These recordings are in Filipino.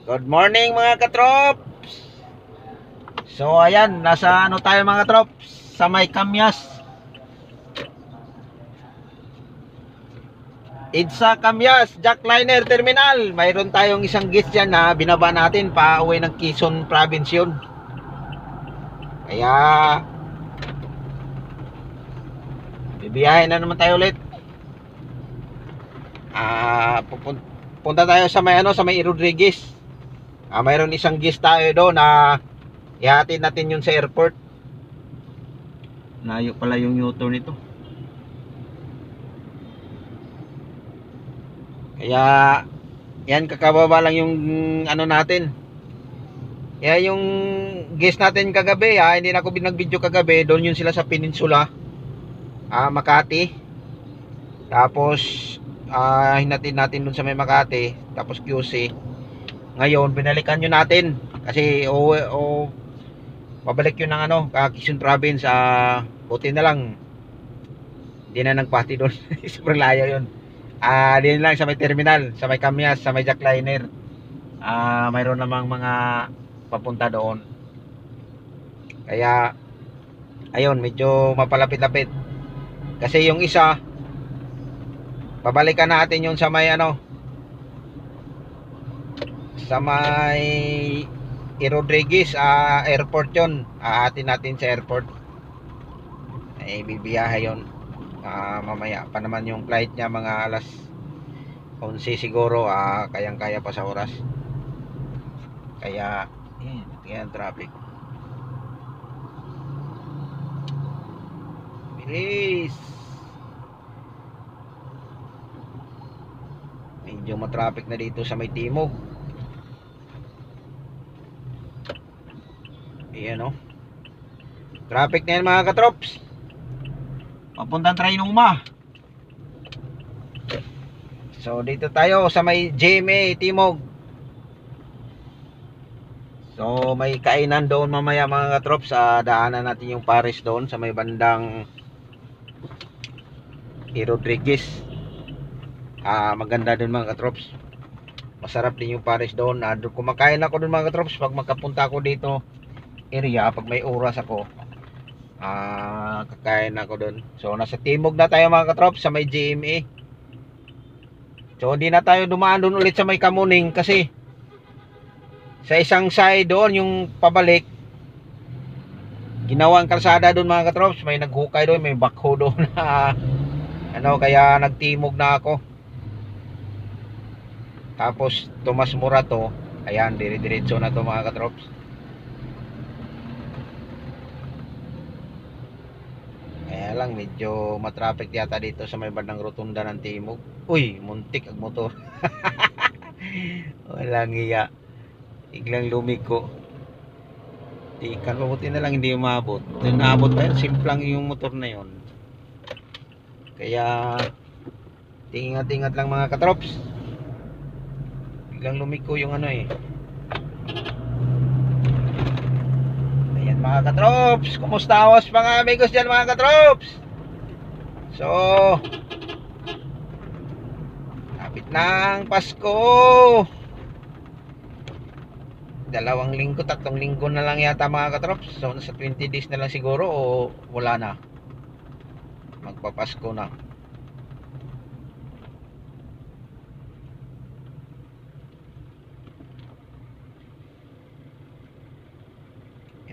Good morning mga katrops. So ayan, nasa ano tayo mga katrops? Sa may Kamyas. EDSA Kamyas, Jackliner Terminal. Mayroon tayong isang guest dyan na binaba natin pa uwi ng Quezon Province yun. Kaya bibiyahin na naman tayo ulit. Punta tayo sa may sa may Rodriguez. Mayroon isang guest tayo doon na ihatid natin yun sa airport. Layo pala yung U-turn nito. Kaya yan, kakababa lang yung ano natin. Kaya yung guest natin kagabi, hindi na ako binag-video kagabi. Doon yun sila sa Peninsula, Makati. Tapos hinatid natin doon sa may Makati. Tapos QC. Ngayon binalikan yun natin kasi pabalik yun ng Quezon Province. Buti na lang hindi na nagpati doon. Sobrang layo yun. Din lang sa may terminal, sa may Kamyas, sa may Jackliner. Mayroon namang mga papunta doon. Kaya ayun, medyo mapalapit-lapit. Kasi yung isa pabalikan natin yun sa may sa may Rodriguez airport yun. Aatin natin sa airport. Bibiyahe yun. Mamaya pa naman yung flight niya, mga alas 11 siguro. Kayang kaya pa sa oras. Kaya yan, traffic. Bilis. Medyo matraffic na dito sa may Timog. Ayan traffic na yan mga katrops. Papuntang Trinoma. So dito tayo sa may GMA Timog. So may kainan doon mamaya mga katrops. Daanan natin yung Paris doon sa may bandang Rodriguez. Maganda din mga katrops. Masarap din yung Paris doon. Kumakain ako doon mga katrops pag magkapunta ako dito area, pag may oras ako. Kakain ako doon. So nasa Timog na tayo mga katrops sa may GMA. So hindi na tayo dumaan doon ulit sa may Kamuning kasi sa isang side doon yung pabalik ginawang kalsada doon mga katrops. May naghukay doon, may backhoe doon na kaya nagtimog na ako. Tapos Tomas Morato, ayan, dire-diretso na to mga katrops. Kaya lang medyo matraffic yata dito sa may bandang rotunda ng Timog. Uy, muntik ang motor. Walang iya. Biglang lumiko. Tikan, mabuti na lang hindi umabot. Naabot pa yun, simplang yung motor na yun. Kaya tingat-tingat lang mga katrops. Biglang lumiko yung mga katrops, kumusta os mga amigos dyan mga katrops? So kapit ng Pasko. 2 linggo, 3 linggo na lang yata mga katrops. So nasa 20 days na lang siguro o wala na, magpapasko na.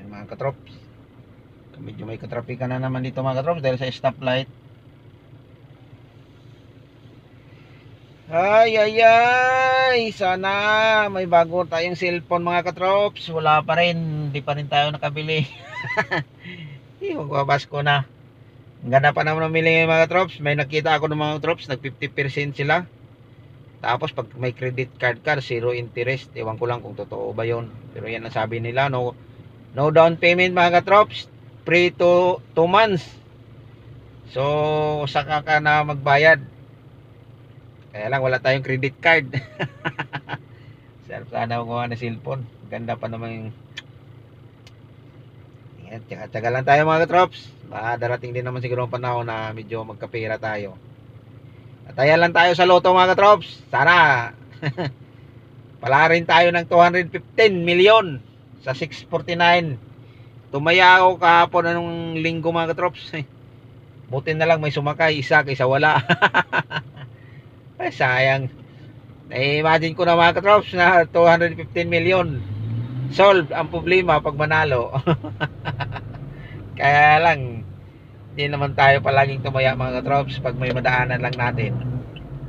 Mga katrops, medyo may katrapikan na naman dito mga katrops dahil sa stoplight. Ay, sana may bago tayong cellphone mga katrops. Wala pa rin, hindi pa rin tayo nakabili. Magbabas ko na. Ang ganda pa naman namili mga katrops. May nakita ako ng mga katrops, nag 50% sila. Tapos pag may credit card ka, 0 interest. Ewan ko lang kung totoo ba yun, pero yan ang sabi nila. No down payment mga katrops, free to 2 months. So saka ka na magbayad. Kaya lang wala tayong credit card. Sana magawa na cellphone. Ganda pa naman yung tsaga lang tayo mga katrops. Darating din naman siguro ang panahon na medyo magkapera tayo. At ayan lang tayo sa loto mga katrops. Sana Wala rin tayo ng 215 million sa 649. Tumaya ako kahapon anong linggo mga katrops. Buti na lang may sumakay isa kaysa wala. Ay, sayang. Imagine ko na mga katrops na 215 million. Solve ang problema pag manalo. Kaya lang, hindi naman tayo palaging tumaya mga katrops. Pag may madaanan lang natin,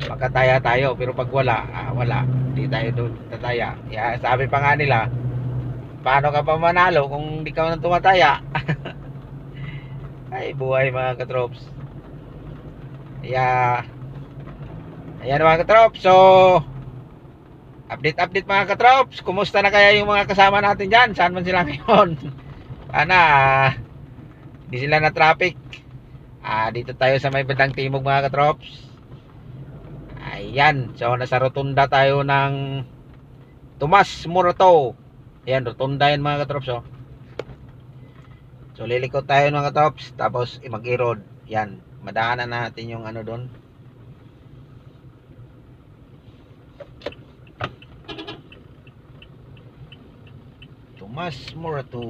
makataya tayo. Pero pag wala, wala. Hindi tayo doon tataya. Sabi pa nga nila, paano ka pa manalo kung hindi ka nang tumataya? Ay, buhay mga katrops. Ayan mga katrops. So, update mga katrops. Kumusta na kaya yung mga kasama natin dyan? Saan man sila ngayon? Sana hindi sila na traffic. Dito tayo sa may bandang timog mga katrops. Ayan. So, nasa rotunda tayo ng Tomas Morato. Ayan, rotunda yan mga katrops. So, lilikot tayo mga katrops. Tapos, mag-erod. Yan. Madaanan natin yung ano doon. Tomas Morato.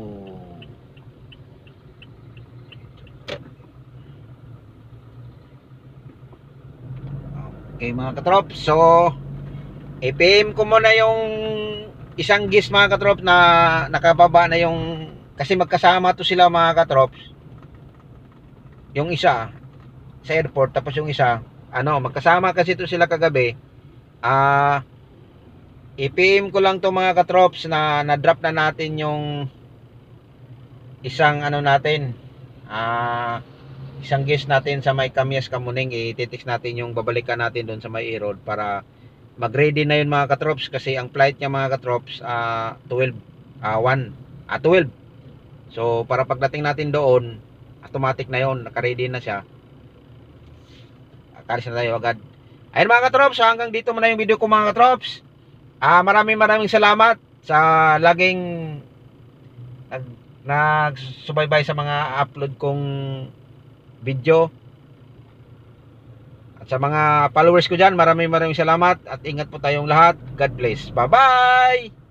Okay mga katrops. So, i-PM ko muna yung isang gis mga katrops na nakababa na yung, kasi magkasama to sila mga katrops. Yung isa sa airport, tapos yung isa magkasama kasi to sila kagabi. I-PM ko lang to mga katrops na na-drop na natin yung isang natin, isang guest natin sa may Kamias Kamuning. I-text natin yung babalikan natin doon sa may E-Road para mag-ready na yun mga katrops, kasi ang flight niya mga katrops 12. So para pagdating natin doon, automatic na yun, naka-ready na siya. Kalis na tayo agad. Ayun mga katrops, hanggang dito muna yung video ko mga katrops. Maraming salamat sa laging nagsubaybay sa mga upload kong video. At sa mga followers ko dyan, maraming salamat. At ingat po tayong lahat. God bless. Bye bye.